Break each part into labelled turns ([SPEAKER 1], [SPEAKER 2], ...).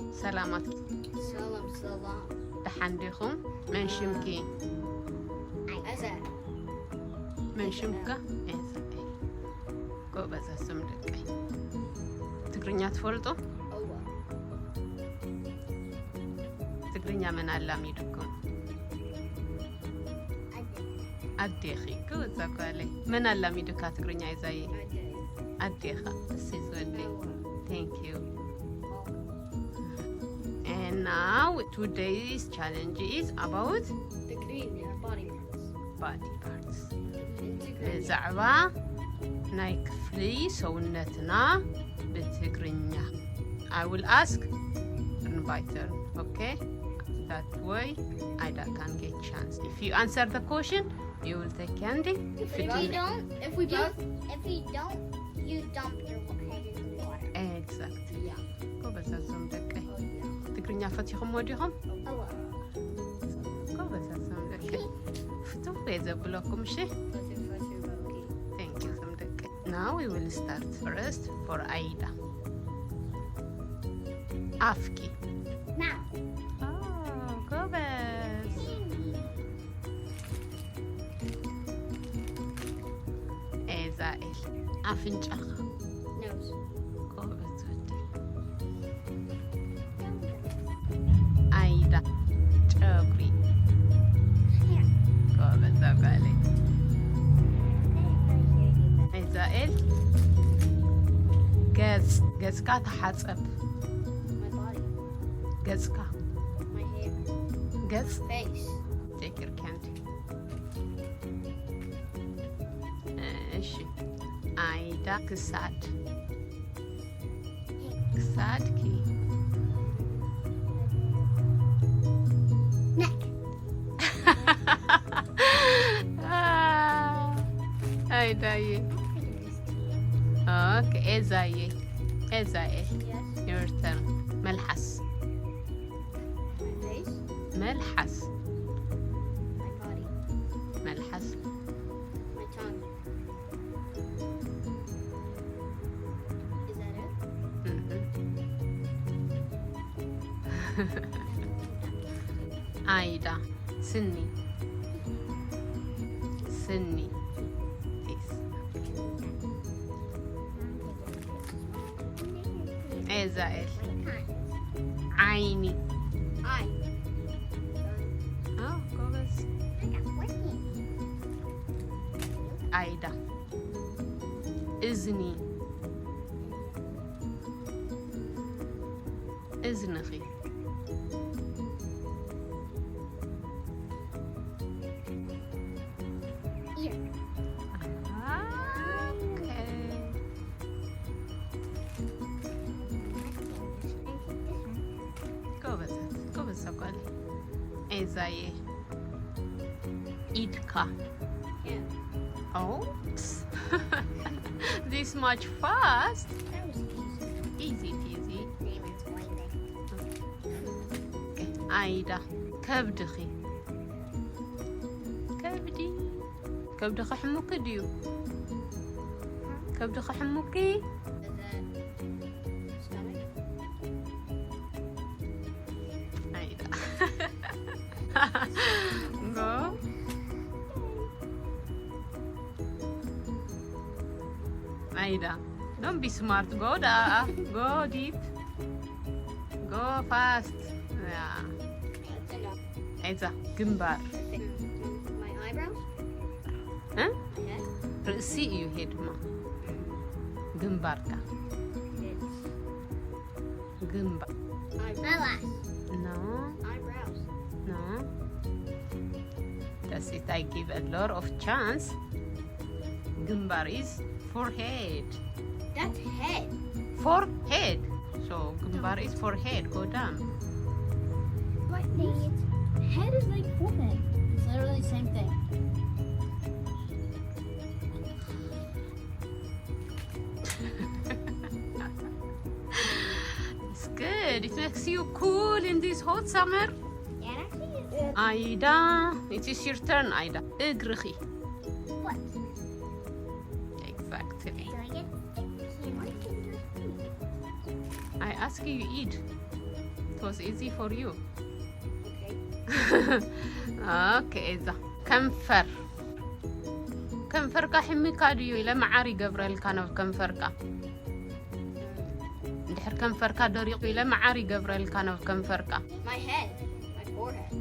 [SPEAKER 1] سلامتك.
[SPEAKER 2] سلام.
[SPEAKER 1] تحنديكم من شمكي.
[SPEAKER 2] أزا.
[SPEAKER 1] من شمكة. إنسا. ጎበዝ ስም ደቀይ ትግርኛ ትፈልጡ? ትግርኛ ምን አላሚድኩም? አዴኺ ጎበዝ አኳለይ ምን አላሚድካ ትግርኛ ይዛይ አዴኻ እሺ ዘወዴ thank you. And now today's challenge is about
[SPEAKER 2] the green body parts.
[SPEAKER 1] ብዛዕባ ናይ ክፍሊ ሰውነትና ብትግርኛ. I will ask turn by turn, okay? That way Ida can get chance. If you answer the question, you will take candy.
[SPEAKER 2] If we don't, you dump your head in the water.
[SPEAKER 1] Exactly.
[SPEAKER 2] Yeah.
[SPEAKER 1] ጎበዝ አዞም ደቀይ ትግርኛ ፈቲኹም ወዲኹም? ጎበዝ አዞም ደቀይ ፍቱ የዘብለኩም እሺ? Now we will start first for Aida. Afki.
[SPEAKER 2] Now.
[SPEAKER 1] Oh, ጎበዝ. ኤዛኤል አፍንጫኻ.
[SPEAKER 2] Nose.
[SPEAKER 1] ጎበዝ ወዲ. አይዳ ጨጉሪ. ጎበዝ አጓለይ. ኤዛኤል ገጽካ ተሓፀብ.
[SPEAKER 2] My body.
[SPEAKER 1] ገጽካ
[SPEAKER 2] My hair.
[SPEAKER 1] ገጽ
[SPEAKER 2] Face.
[SPEAKER 1] take your candy. እሺ አይዳ ክሳድ. ክሳድኪ.
[SPEAKER 2] Neck.
[SPEAKER 1] አይዳዬ. Okay, ኤዛዬ. ኤዛኤል
[SPEAKER 2] Yes.
[SPEAKER 1] your turn. መልሐስ.
[SPEAKER 2] My face.
[SPEAKER 1] መልሐስ.
[SPEAKER 2] My body.
[SPEAKER 1] መልሐስ.
[SPEAKER 2] My tongue. Is that it?
[SPEAKER 1] አይዳ ስኒ. ስኒ. ኤዛኤል ዓይኒ.
[SPEAKER 2] Eye.
[SPEAKER 1] ጎበዝ.
[SPEAKER 2] I got 14.
[SPEAKER 1] አይዳ እዝኒ. እዝንኺ.
[SPEAKER 2] Ear.
[SPEAKER 1] ጎበዝ አቋል ኤዛዬ ኢድካ.
[SPEAKER 2] Yeah.
[SPEAKER 1] Oops. This much fast.
[SPEAKER 2] That was easy.
[SPEAKER 1] Easy peasy.
[SPEAKER 2] Name is Wayne.
[SPEAKER 1] Okay. አይዳ ከብድኺ. ከብዲ. ከብድኺ ሕሙቂ ድዩ? ከብድኺ ሕሙቂ?
[SPEAKER 2] Is that stomach?
[SPEAKER 1] አይዳ. Go. Aida, don't be smart. Go go deep. Go fast. Yeah.
[SPEAKER 2] That's enough.
[SPEAKER 1] Aida, ግንባር.
[SPEAKER 2] My eyebrows?
[SPEAKER 1] Huh?
[SPEAKER 2] My head?
[SPEAKER 1] ርእሲ እዩ ሄ ድማ ግንባርካ. ግንባር.
[SPEAKER 2] Eyebrows.
[SPEAKER 1] No,
[SPEAKER 2] Eyebrows.
[SPEAKER 1] no. That's it. I give a lot of chance. ግንባር is forehead.
[SPEAKER 2] That's head.
[SPEAKER 1] Forehead. So ግንባር is forehead. Go down.
[SPEAKER 2] What? Head is like forehead. It's literally the same thing.
[SPEAKER 1] It's good. It makes you cool in this hot summer.
[SPEAKER 2] Yeah, it actually is.
[SPEAKER 1] Aida, it is your turn, Aida. እግርኺ.
[SPEAKER 2] What?
[SPEAKER 1] Exactly.
[SPEAKER 2] Do I get 16 more fingers?
[SPEAKER 1] I ask you eat. It was easy for you.
[SPEAKER 2] Okay.
[SPEAKER 1] Okay, إذا كنفرك حميك ديو إلى معاري جبريل كانوا كنفرك دحر كنفرك دريق إلى معاري جبريل كانوا كنفرك.
[SPEAKER 2] My head, my forehead.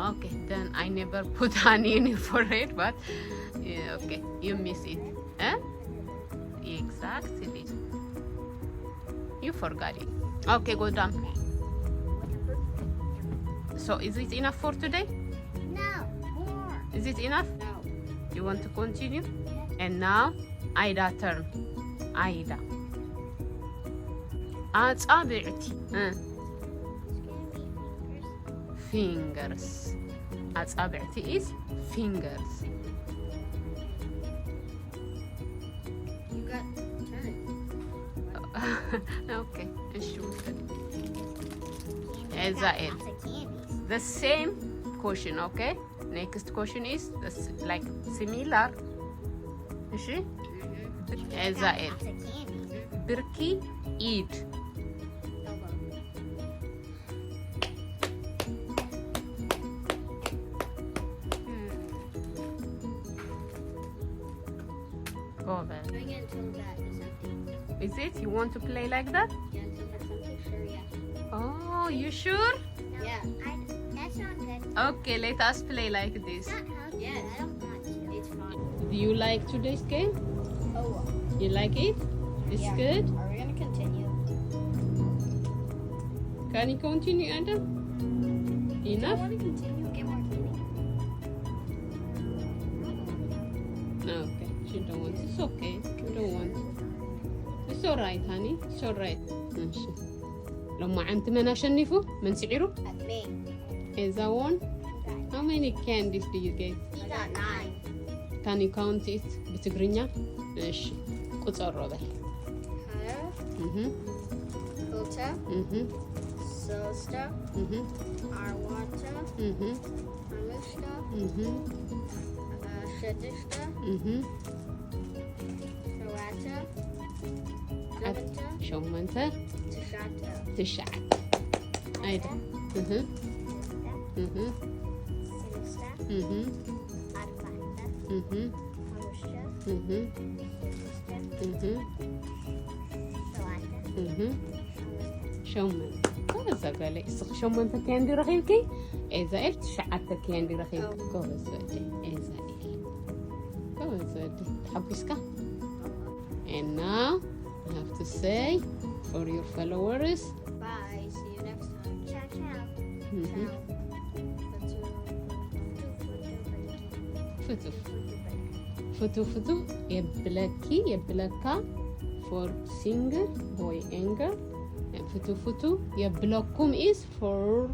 [SPEAKER 1] Okay, then I never put honey in your forehead, but yeah, okay, you miss it. Eh? Exactly. You forgot it. Okay, go down. So is it enough for today?
[SPEAKER 2] No, more.
[SPEAKER 1] Is it enough?
[SPEAKER 2] No.
[SPEAKER 1] You want to continue? And now, Aida turn. Aida. أصابعتي. Fingers. أصابعتي is fingers.
[SPEAKER 2] You got turn.
[SPEAKER 1] Okay. نشوف.
[SPEAKER 2] Got
[SPEAKER 1] Ezael.
[SPEAKER 2] lots of candies.
[SPEAKER 1] The same question, okay? Next question is like similar. ماشي؟ Ezael.
[SPEAKER 2] Lots of candies.
[SPEAKER 1] بركي eat. Go then.
[SPEAKER 2] Doing it until that is empty.
[SPEAKER 1] Is it? You want to play like that?
[SPEAKER 2] Yeah, until that's empty. Sure, yeah.
[SPEAKER 1] Oh, you sure?
[SPEAKER 2] Yeah. That's not good.
[SPEAKER 1] Okay, let us play like this.
[SPEAKER 2] Yes. I don't want to. It's fine.
[SPEAKER 1] Do you like today's game?
[SPEAKER 2] Oh,
[SPEAKER 1] You like it? It's
[SPEAKER 2] yeah.
[SPEAKER 1] good?
[SPEAKER 2] Are we gonna continue?
[SPEAKER 1] Can you continue, Adam?
[SPEAKER 2] I
[SPEAKER 1] Enough?
[SPEAKER 2] want to continue. Get more candy.
[SPEAKER 1] No, okay. She don't want. It's okay. You don't want. It's alright, honey. It's alright. ماشي. لما عمت من أشنفه من سعره.
[SPEAKER 2] At me.
[SPEAKER 1] Is that one? How many candies do you get?
[SPEAKER 2] I got 9.
[SPEAKER 1] Can you count it بتقرينيا؟ ماشي. قصر بل.
[SPEAKER 2] Hara, Kota, Sosta, Arwata, Anushka, Shadishka, Shawata, Devanta,
[SPEAKER 1] شومنتا
[SPEAKER 2] Tashata,
[SPEAKER 1] تشعة. أيضا.
[SPEAKER 2] Sinista, Arvata, Anusha, Sinista, Shawata,
[SPEAKER 1] شومن كوزا قال إسق شومن تكيندي رخيلكي إذا إلت شعرت كيندي رخيلك كوزا ودي إذا إل كوزا ودي تحبسك. And now I have to say for your followers.
[SPEAKER 2] Bye. See you next time. Ciao, ciao.
[SPEAKER 1] Mhm.
[SPEAKER 2] Ciao.
[SPEAKER 1] فتو فتو يبلكي يبلكا for singer boy and girl. And فتو فتو يبلكم is for